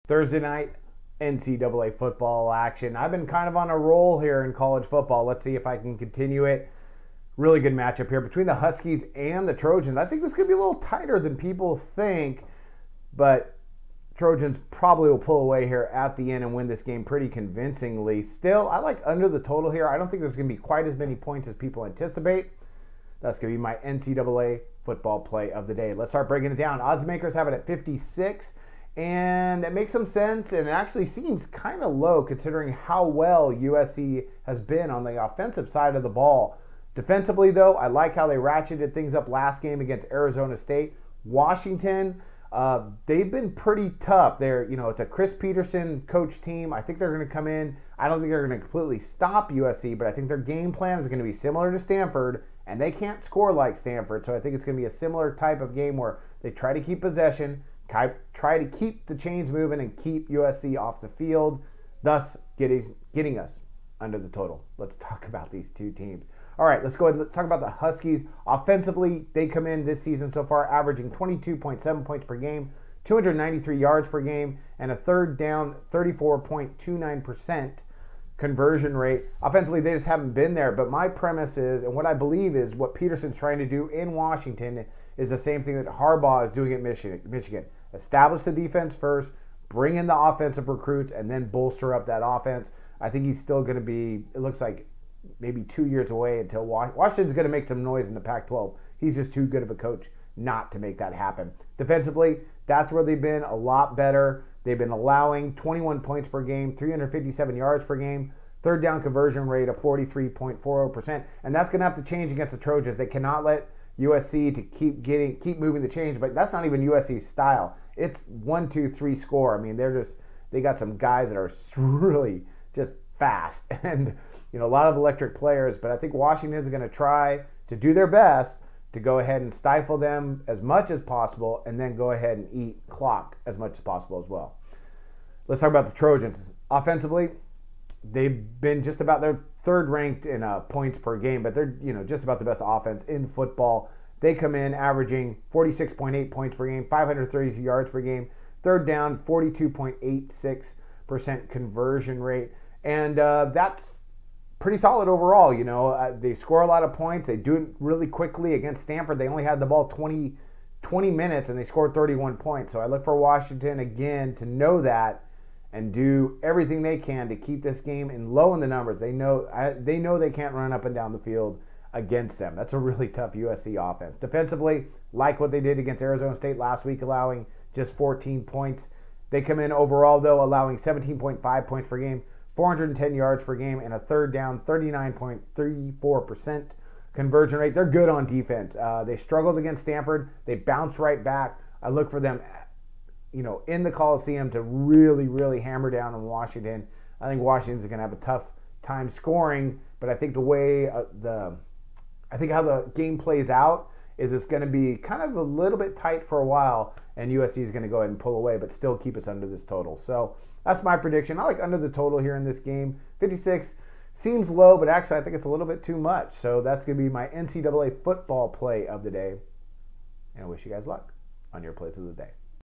Thursday night NCAA football action. I've been kind of on a roll here in college football. Let's see if I can continue it. Really good matchup here between the Huskies and the Trojans. I think this could be a little tighter than people think, but Trojans probably will pull away here at the end and win this game pretty convincingly. Still, I like under the total here. I don't think there's going to be quite as many points as people anticipate. That's going to be my NCAA football play of the day. Let's start breaking it down. Odds makers have it at 56, and it makes some sense, and it actually seems kind of low considering how well USC has been on the offensive side of the ball. Defensively, though, I like how they ratcheted things up last game against Arizona State. Washington, they've been pretty tough. It's a Chris Peterson coach team. I think they're going to come in. I don't think they're going to completely stop USC, but I think their game plan is going to be similar to Stanford, and they can't score like Stanford. So I think it's going to be a similar type of game where they try to keep possession, try to keep the chains moving, and keep USC off the field, thus getting us under the total. Let's talk about these two teams. All right, let's go ahead and let's talk about the Huskies. Offensively, they come in this season so far averaging 22.7 points per game, 293 yards per game, and a third down 34.29% conversion rate. Offensively, they just haven't been there. But my premise is, and what I believe is what Peterson's trying to do in Washington is the same thing that Harbaugh is doing at Michigan. Establish the defense first, bring in the offensive recruits, and then bolster up that offense. I think he's still going to be, it looks like, maybe 2 years away until Washington's going to make some noise in the Pac-12. He's just too good of a coach not to make that happen. Defensively, that's where they've been a lot better. They've been allowing 21 points per game, 357 yards per game, third down conversion rate of 43.40%, and that's going to have to change against the Trojans. They cannot let USC to keep moving the chains, but that's not even USC's style. It's 1-2-3 score. I mean, they got some guys that are really just fast and a lot of electric players, but I think Washington's going to try to do their best to go ahead and stifle them as much as possible and then go ahead and eat clock as much as possible as well. Let's talk about the Trojans. Offensively, they've been just about their third ranked in points per game, but they're just about the best offense in football. They come in averaging 46.8 points per game, 532 yards per game, third down 42.86% conversion rate, and that's pretty solid overall. They score a lot of points. They do it really quickly. Against Stanford, they only had the ball 20 minutes, and they scored 31 points. So I look for Washington, again, to know that and do everything they can to keep this game low in the numbers. They know they can't run up and down the field against them. That's a really tough USC offense. Defensively, like what they did against Arizona State last week, allowing just 14 points. They come in overall, though, allowing 17.5 points per game, 410 yards per game, and a third down 39.34% conversion rate. They're good on defense. They struggled against Stanford. They bounced right back. I look for them, in the Coliseum to really, really hammer down on Washington. I think Washington's going to have a tough time scoring, but I think the way how the game plays out is it's going to be kind of a little bit tight for a while, and USC is going to go ahead and pull away, but still keep us under this total. So that's my prediction. I like under the total here in this game. 56 seems low, but actually I think it's a little bit too much. So that's going to be my NCAA football play of the day. And I wish you guys luck on your plays of the day.